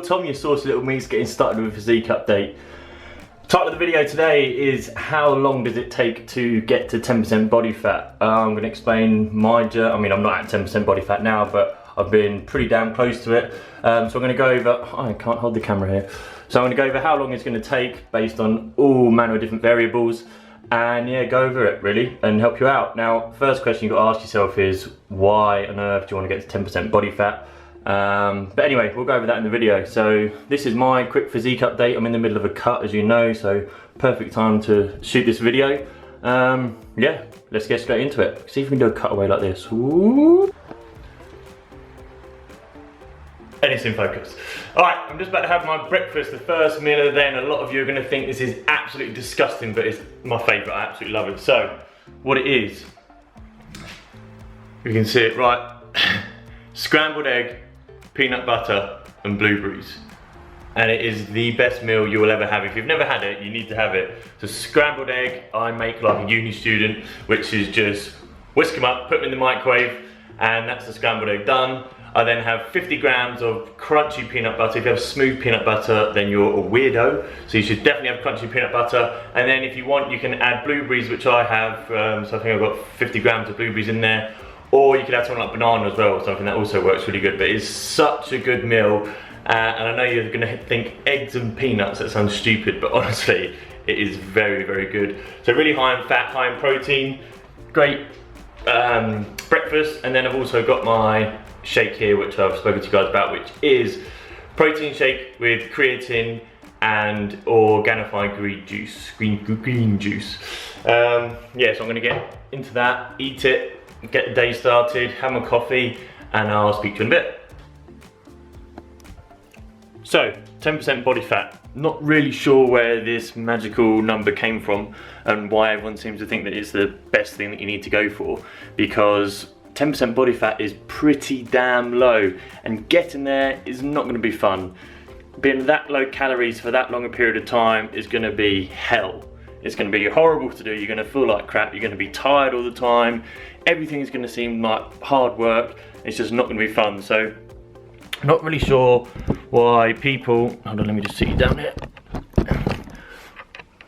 Tom, your saucy little meat's getting started with a physique update. Title of the video today is how long does it take to get to 10% body fat? I'm going to explain my journey. I mean, I'm not at 10% body fat now, but I've been pretty damn close to it. So I'm going to go over, I can't hold the camera here. So I'm going to go over how long it's going to take based on all manner of different variables. And yeah, go over it really and help you out. Now, first question you've got to ask yourself is, why on earth do you want to get to 10% body fat? But anyway, we'll go over that in the video. So this is my quick physique update. I'm in the middle of a cut, as you know, so perfect time to shoot this video. Yeah, let's get straight into it. See if we can do a cutaway like this. Ooh. And it's in focus. All right, I'm just about to have my breakfast, the first meal of the day, and a lot of you are gonna think this is absolutely disgusting, but it's my favorite, I absolutely love it. So, what it is, you can see it right, scrambled egg, peanut butter, and blueberries. And it is the best meal you will ever have. If you've never had it, you need to have it. So scrambled egg, I make like a uni student, which is just whisk them up, put them in the microwave, and that's the scrambled egg done. I then have 50 grams of crunchy peanut butter. If you have smooth peanut butter, then you're a weirdo. So you should definitely have crunchy peanut butter. And then if you want, you can add blueberries, which I have. So I think I've got 50 grams of blueberries in there. Or you could add something like banana as well, something that also works really good. But it's such a good meal. And I know you're gonna think eggs and peanuts, that sounds stupid, but honestly, it is very, very good. So really high in fat, high in protein, great breakfast. And then I've also got my shake here, which I've spoken to you guys about, which is protein shake with creatine and Organifi green juice. Yeah, so I'm gonna get into that, eat it, get the day started, have my coffee, and I'll speak to you in a bit. So, 10% body fat. Not really sure where this magical number came from and why everyone seems to think that it's the best thing that you need to go for, because 10% body fat is pretty damn low, and getting there is not going to be fun. Being that low calories for that long a period of time is going to be hell. It's going to be horrible to do. You're going to feel like crap. You're going to be tired all the time. Everything's going to seem like hard work. It's just not going to be fun. So, not really sure why people. Hold on, let me just sit you down here.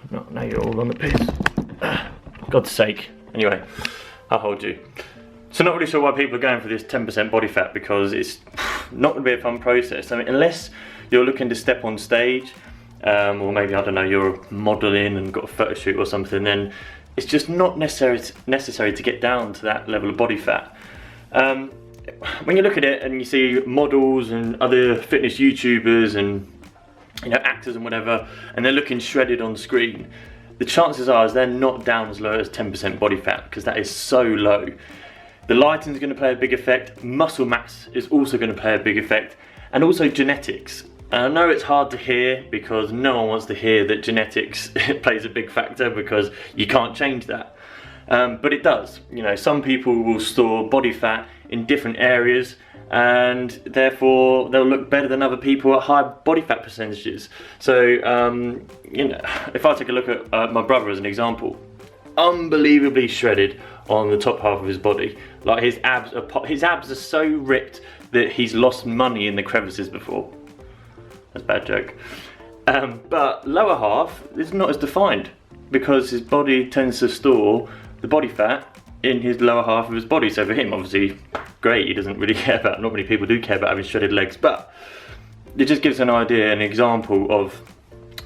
No, now you're all on the piss. God's sake. Anyway, I'll hold you. So not really sure why people are going for this 10% body fat, because it's not going to be a fun process. I mean, unless you're looking to step on stage, or maybe, I don't know, you're modelling and got a photo shoot or something, then it's just not necessary to get down to that level of body fat. When you look at it and you see models and other fitness YouTubers and actors and whatever, and they're looking shredded on screen, the chances are they're not down as low as 10% body fat, because that is so low. The lighting is going to play a big effect, muscle mass is also going to play a big effect, and also genetics. And I know it's hard to hear, because no one wants to hear that genetics plays a big factor, because you can't change that. But it does. Some people will store body fat in different areas, and therefore they'll look better than other people at high body fat percentages. So, if I take a look at my brother as an example, unbelievably shredded on the top half of his body. Like his abs are so ripped that he's lost money in the crevices before. That's a bad joke. But lower half is not as defined, because his body tends to store the body fat in his lower half of his body. So for him, obviously, great, he doesn't really care about, not many people do care about having shredded legs, but it just gives an idea, an example of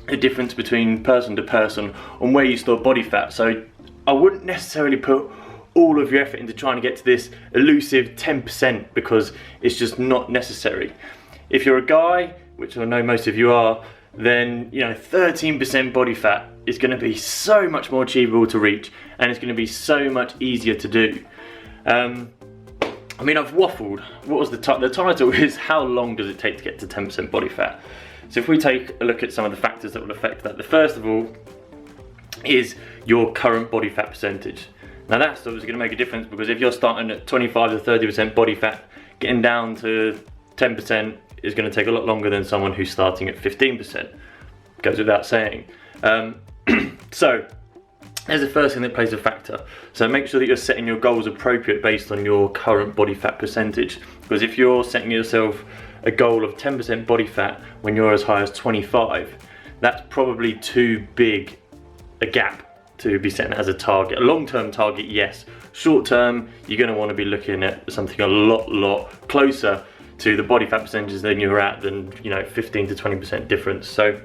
the difference between person to person on where you store body fat. So I wouldn't necessarily put all of your effort into trying to get to this elusive 10%, because it's just not necessary. If you're a guy, which I know most of you are, then 13% body fat is going to be so much more achievable to reach, and it's going to be so much easier to do. I mean, I've waffled. What was the title is how long does it take to get to 10% body fat? So if we take a look at some of the factors that will affect that, the first of all is your current body fat percentage. Now that's obviously going to make a difference, because if you're starting at 25 to 30% body fat, getting down to 10% is going to take a lot longer than someone who's starting at 15%. Goes without saying. So There's the first thing that plays a factor. So make sure that you're setting your goals appropriate based on your current body fat percentage. Because if you're setting yourself a goal of 10% body fat when you're as high as 25, that's probably too big a gap to be setting as a target. A long-term target, yes. Short-term, you're going to want to be looking at something a lot closer to the body fat percentages than you're at, than 15 to 20% difference. So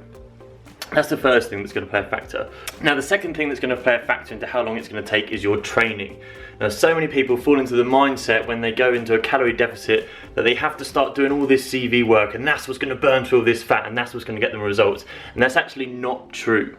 that's the first thing that's going to play a factor. Now the second thing that's going to play a factor into how long it's going to take is your training. Now so many people fall into the mindset when they go into a calorie deficit that they have to start doing all this CV work and that's what's going to burn through all this fat and that's what's going to get them results. And that's actually not true.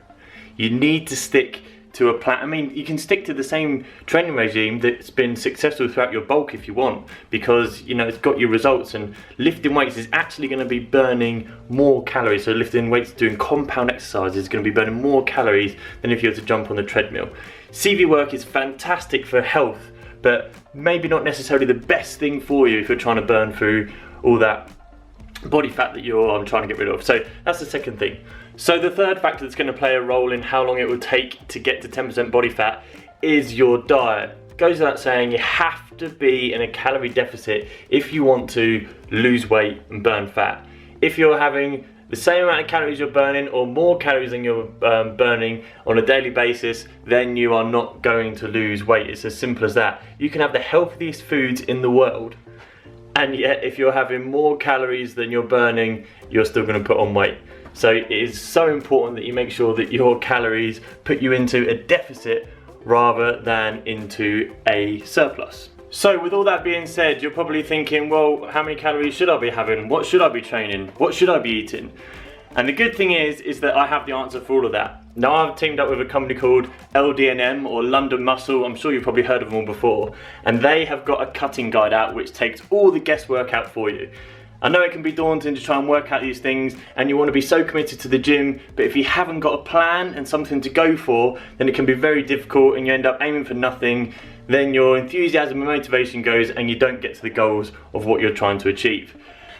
You need to stick to a plan. I mean, you can stick to the same training regime that's been successful throughout your bulk if you want, because it's got your results, and lifting weights is actually going to be burning more calories. So lifting weights, doing compound exercise is going to be burning more calories than if you were to jump on the treadmill. CV work is fantastic for health, but maybe not necessarily the best thing for you if you're trying to burn through all that body fat that you're trying to get rid of. So that's the second thing. So the third factor that's going to play a role in how long it will take to get to 10% body fat is your diet. It goes without saying, you have to be in a calorie deficit if you want to lose weight and burn fat. If you're having the same amount of calories you're burning or more calories than you're burning on a daily basis, then you are not going to lose weight. It's as simple as that. You can have the healthiest foods in the world, and yet if you're having more calories than you're burning, you're still going to put on weight. So it is so important that you make sure that your calories put you into a deficit rather than into a surplus. So with all that being said, you're probably thinking, well, how many calories should I be having? What should I be training? What should I be eating? And the good thing is that I have the answer for all of that. Now I've teamed up with a company called LDNM, or London Muscle. I'm sure you've probably heard of them all before. And they have got a cutting guide out which takes all the guesswork out for you. I know it can be daunting to try and work out these things, and you want to be so committed to the gym, but if you haven't got a plan and something to go for, then it can be very difficult and you end up aiming for nothing. Then your enthusiasm and motivation goes and you don't get to the goals of what you're trying to achieve.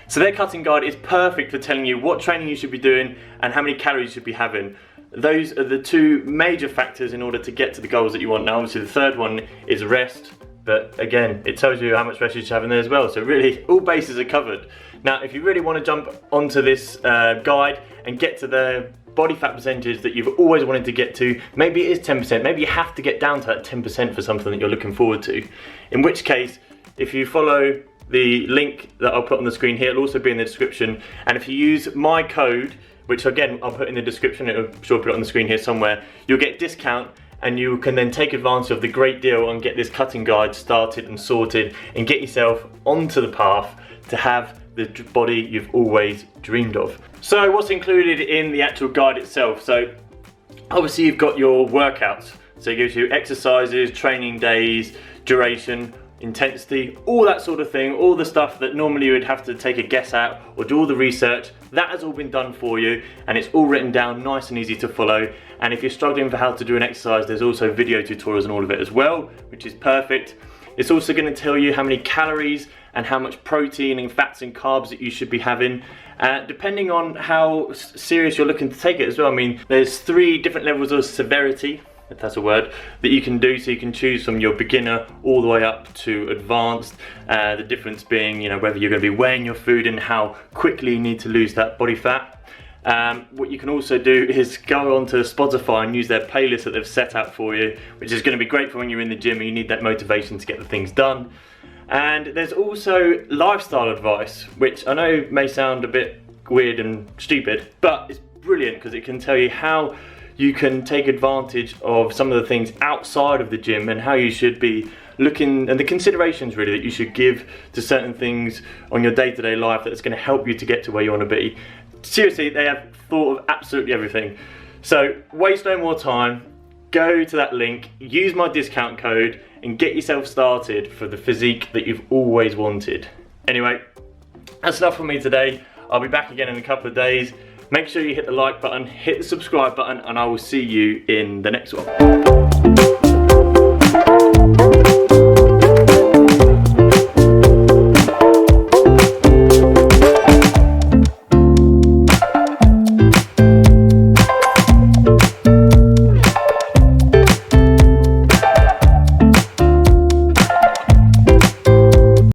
So their cutting guide is perfect for telling you what training you should be doing and how many calories you should be having. Those are the two major factors in order to get to the goals that you want. Now obviously the third one is rest, but again, it tells you how much rest you should have in there as well. So really, all bases are covered. Now, if you really want to jump onto this guide and get to the body fat percentage that you've always wanted to get to, maybe it is 10%, maybe you have to get down to that 10% for something that you're looking forward to. In which case, if you follow the link that I'll put on the screen here, it'll also be in the description. And if you use my code, which again, I'll put in the description, it'll sure put it on the screen here somewhere, you'll get a discount, and you can then take advantage of the great deal and get this cutting guide started and sorted and get yourself onto the path to have the body you've always dreamed of. So what's included in the actual guide itself? So obviously you've got your workouts. So it gives you exercises, training days, duration, intensity, all that sort of thing, all the stuff that normally you would have to take a guess at or do all the research. That has all been done for you, and it's all written down nice and easy to follow. And if you're struggling for how to do an exercise, there's also video tutorials and all of it as well, which is perfect. It's also going to tell you how many calories and how much protein and fats and carbs that you should be having, depending on how serious you're looking to take it as well. I mean, there's 3 different levels of severity, if that's a word, that you can do. So you can choose from your beginner all the way up to advanced. The difference being, whether you're going to be weighing your food and how quickly you need to lose that body fat. What you can also do is go onto Spotify and use their playlist that they've set out for you, which is going to be great for when you're in the gym and you need that motivation to get the things done. And there's also lifestyle advice, which I know may sound a bit weird and stupid, but it's brilliant because it can tell you how you can take advantage of some of the things outside of the gym and how you should be looking, and the considerations really that you should give to certain things on your day-to-day life that's going to help you to get to where you want to be. Seriously, they have thought of absolutely everything. So waste no more time, go to that link, use my discount code and get yourself started for the physique that you've always wanted. Anyway, that's enough from me today. I'll be back again in a couple of days. Make sure you hit the like button, hit the subscribe button, and I will see you in the next one.